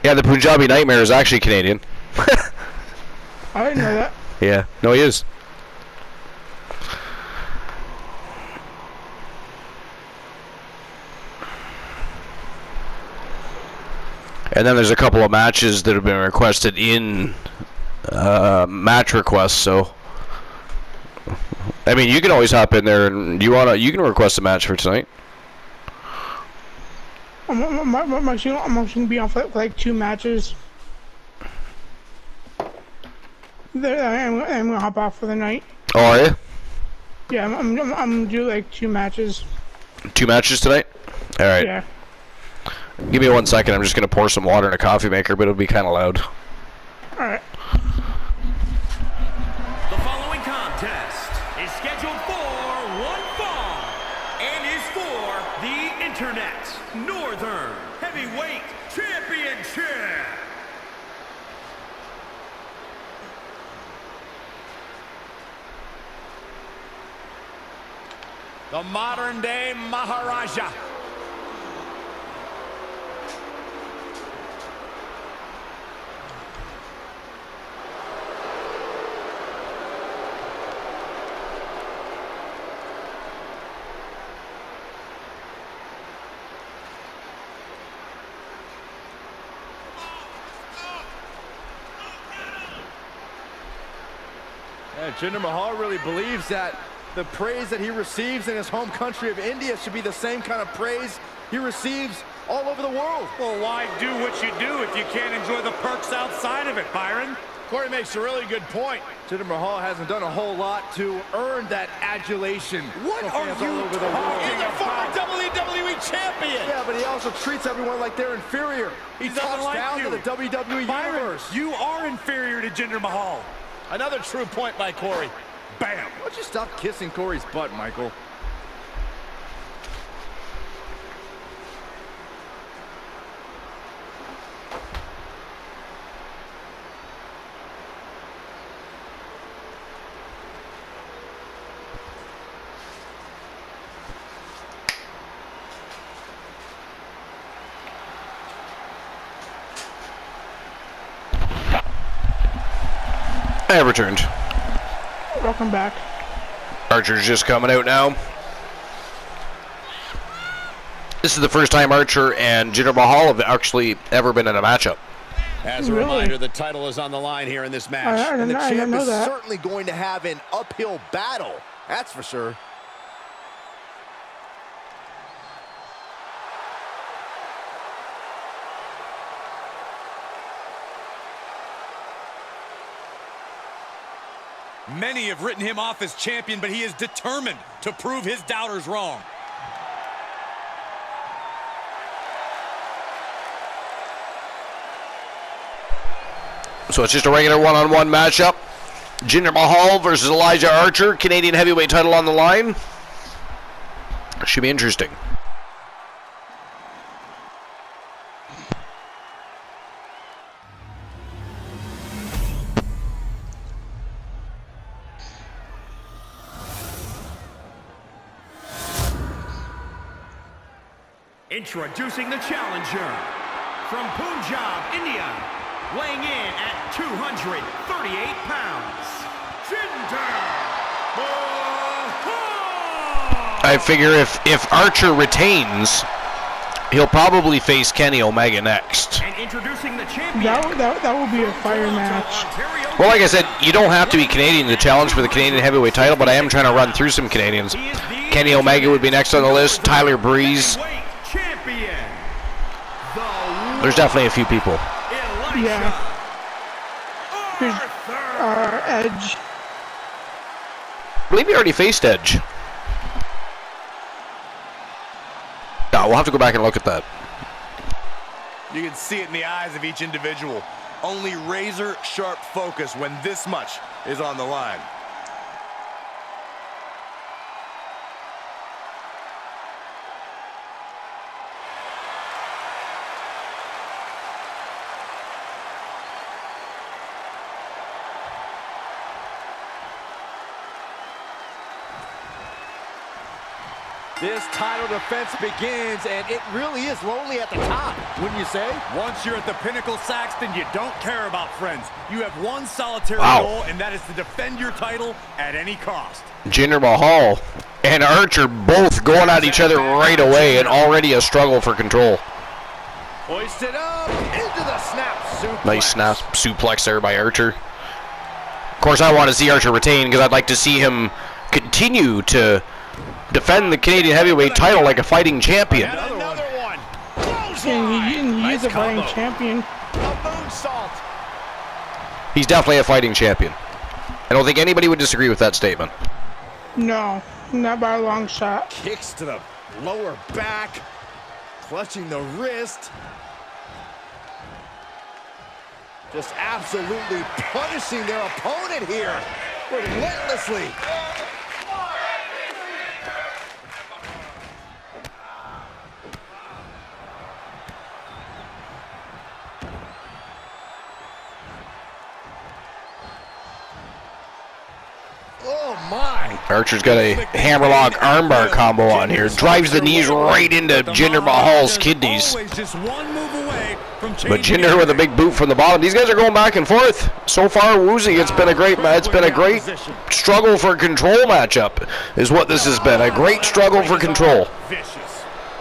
Yeah, the Punjabi Nightmare is actually Canadian. I didn't know that. Yeah, no, he is. And then there's a couple of matches that have been requested in match requests. So, I mean, you can always hop in there and you can request a match for tonight. I'm actually gonna be on for like 2 matches. I'm gonna hop off for the night. Oh, are you? Yeah, I'm gonna do like 2 matches. 2 matches tonight? All right. Yeah. Give me 1 second. I'm just going to pour some water in a coffee maker, but it'll be kind of loud. All right. The following contest is scheduled for 1 fall and is for the Internet Northern Heavyweight Championship. The modern-day Maharaja. Jinder Mahal really believes that the praise that he receives in his home country of India should be the same kind of praise he receives all over the world. Well, why do what you do if you can't enjoy the perks outside of it, Byron? Corey makes a really good point. Jinder Mahal hasn't done a whole lot to earn that adulation. What are you over the talking world. He's a former WWE champion! Yeah, but he also treats everyone like they're inferior. He talks like down you. to the WWE Byron, universe. you are inferior to Jinder Mahal. Another true point by Corey. Bam! Why don't you stop kissing Corey's butt, Michael? I have returned. Welcome back. Archer's just coming out now. This is the first time Archer and Jinder Mahal have actually ever been in a matchup. As a reminder, the title is on the line here in this match. I And the didn't champ know is that. certainly going to have an uphill battle. That's for sure. Many have written him off as champion, but he is determined to prove his doubters wrong. So it's just a regular one-on-one matchup. Jinder Mahal versus Elijah Archer. Canadian heavyweight title on the line. Should be interesting. Introducing the challenger from Punjab, India, weighing in at 238 pounds, Jinder Mahal! I figure if Archer retains, he'll probably face Kenny Omega next. And introducing the champion. That will be a fire match. Well, like I said, you don't have to be Canadian to challenge for the Canadian heavyweight title, but I am trying to run through some Canadians. Kenny Omega would be next on the list. Tyler Breeze. There's definitely a few people. Yeah. There's Edge. I believe he already faced Edge. No, we'll have to go back and look at that. You can see it in the eyes of each individual. Only razor-sharp focus when this much is on the line. This title defense begins, and it really is lonely at the top, wouldn't you say? Once you're at the pinnacle, Saxton, you don't care about friends. You have one solitary goal, and that is to defend your title at any cost. Jinder Mahal and Archer both going at each other right away, and already a struggle for control. Hoisted up into the snap suplex. Nice snap suplex there by Archer. Of course, I want to see Archer retain because I'd like to see him continue to defend the Canadian heavyweight title like a fighting champion. Another one. And he is a fighting champion. A moonsault. He's definitely a fighting champion. I don't think anybody would disagree with that statement. No, not by a long shot. Kicks to the lower back, clutching the wrist. Just absolutely punishing their opponent here, relentlessly. Oh my! Archer's got a hammerlock armbar combo on here. Drives the knees right into Jinder Mahal's kidneys. Just one move away from But Jinder with a big boot from the bottom. These guys are going back and forth. So far, woozy. It's been a great struggle for control matchup is what this has been. A great struggle for control.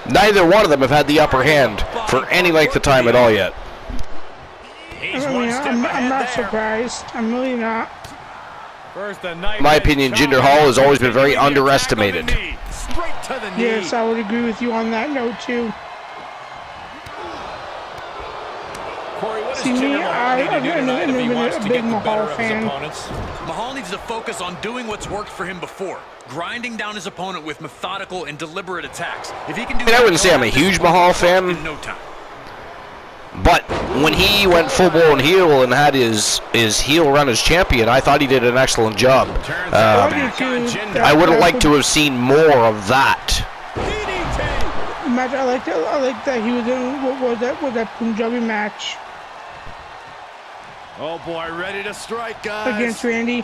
Neither one of them have had the upper hand for any length of time at all yet. I'm not surprised. I'm really not. In my opinion, Jinder Mahal has always been very underestimated. Straight to the knee. Yes, I would agree with you on that note too. See me, I'm a big Mahal fan. Mahal needs to focus on doing what's worked for him before, grinding down his opponent with methodical and deliberate attacks. If he can do I wouldn't say I'm a huge Mahal fan, in no time. but when he went full-blown heel and had his heel run as champion, I thought he did an excellent job. I would have liked to have seen more of that. Match, I like that he was in what was that Punjabi match Oh boy, ready to strike, guys. against Randy.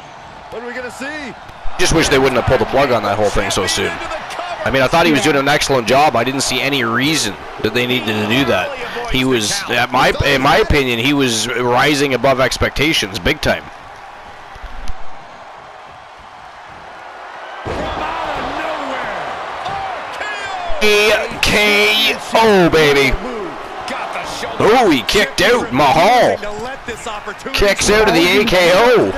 What are we gonna see? Just wish they wouldn't have pulled the plug on that whole thing so soon. I mean, I thought he was doing an excellent job. I didn't see any reason that they needed to do that. He was, in my opinion, he was rising above expectations, big time. AKO, baby. Oh, he kicked out. Mahal kicks out of the AKO.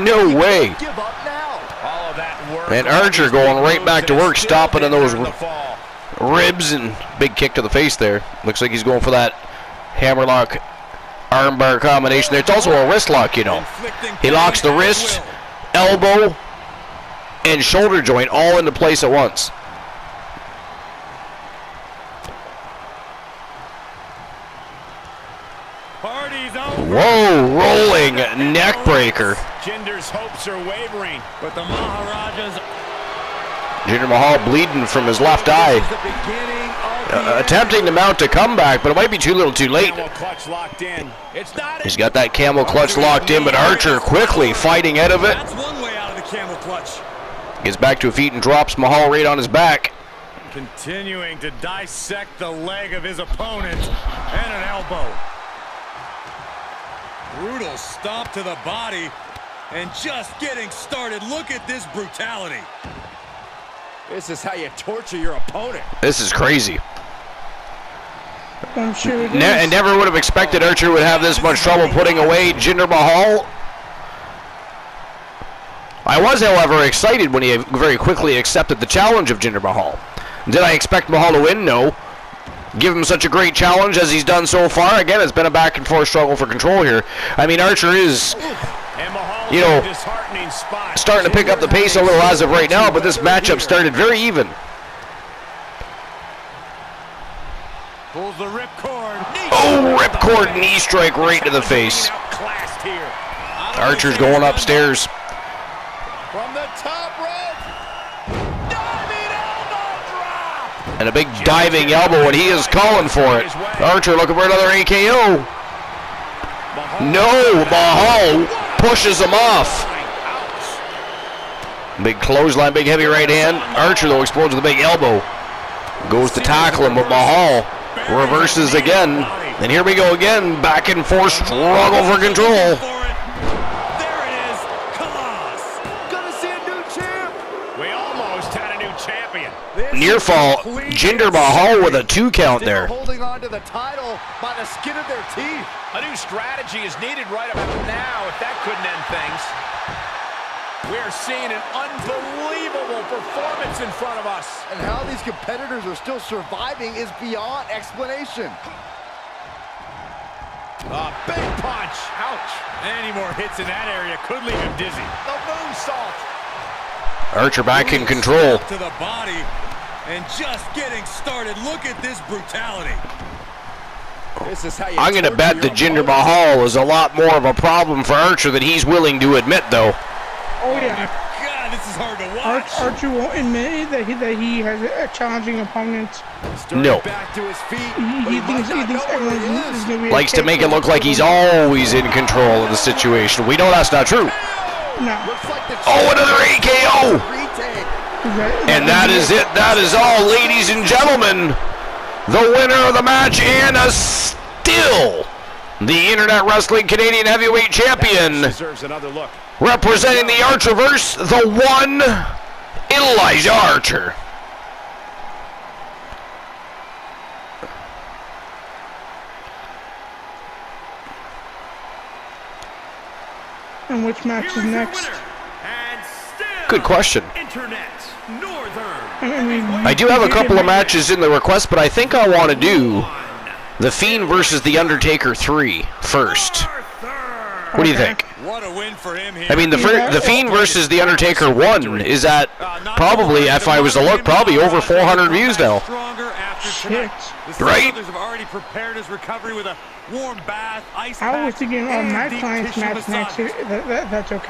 No way. And Archer going right back to work, stopping on those ribs and big kick to the face there. Looks like he's going for that hammerlock armbar combination there. It's also a wrist lock, you know. He locks the wrist, elbow, and shoulder joint all into place at once. Whoa, rolling neck breaker. Jinder's hopes are wavering, but the Maharajas. Jinder Mahal bleeding from his left eye. Attempting to mount a comeback, but it might be too little too late. He's got that camel clutch locked in, but Archer quickly fighting out of it. That's one way out of the camel clutch. Gets back to a feet and drops Mahal right on his back. Continuing to dissect the leg of his opponent, and an elbow. Brutal stomp to the body, and just getting started. Look at this brutality. This is how you torture your opponent. This is crazy. I'm sure it is. And never would have expected Archer would have this much trouble putting away Jinder Mahal. I was, however, excited when he very quickly accepted the challenge of Jinder Mahal. Did I expect Mahal to win? No. Give him such a great challenge as he's done so far. Again, it's been a back-and-forth struggle for control here. I mean, Archer is, you know, starting to pick up the pace a little as of right now, but this matchup started very even. Pulls the ripcord. Oh, ripcord knee strike right to the face. Archer's going upstairs. From the top rope. Diving elbow drop. And a big diving elbow, and he is calling for it. Archer looking for another AKO. No, Mahal pushes him off. Big clothesline, big heavy right hand. Archer, though, explodes with a big elbow. Goes to tackle him, but Mahal reverses again. And here we go again. Back and forth struggle for control. There it is. Class. Gonna see a new champ. We almost had a new champion. Near fall. Jinder Mahal with a 2 count there. Holding on to the title by the skin of their teeth. A new strategy is needed right about now if that couldn't end things. We're seeing an unbelievable performance in front of us. And how these competitors are still surviving is beyond explanation. A big punch. Ouch. Any more hits in that area could leave him dizzy. The moonsault. Archer back in control. To the body and just getting started. Look at this brutality. This is how you I'm going to torture bet that your Jinder opponent. Mahal is a lot more of a problem for Archer than he's willing to admit, though. Oh yeah. God, this is hard to watch. Archer won't admit that he has a challenging opponent. No. Back to his feet. He thinks everyone is going to be Likes to make it look like he's always in control of the situation. We know that's not true. No. Looks like the Oh, another AKO! retake. And that is it. That is all, ladies and gentlemen. The winner of the match and still the Internet Wrestling Canadian Heavyweight Champion, Deserves another look. representing the Archerverse, the one, Elijah Archer. And which match is next? Good question. Internet Northern. I mean, I do have a couple of matches in the request, but I think I want to do The Fiend versus The Undertaker 3 first. What do you think? What a win for him here. I mean, the Fiend versus The Undertaker 1 is at probably, if I was to look, probably over 400 views now. Stronger after Shit. tonight. The Right? Others have already prepared his recovery with a warm bath, ice I was packs, thinking on and my deep client's tissue match next. massages. That's okay.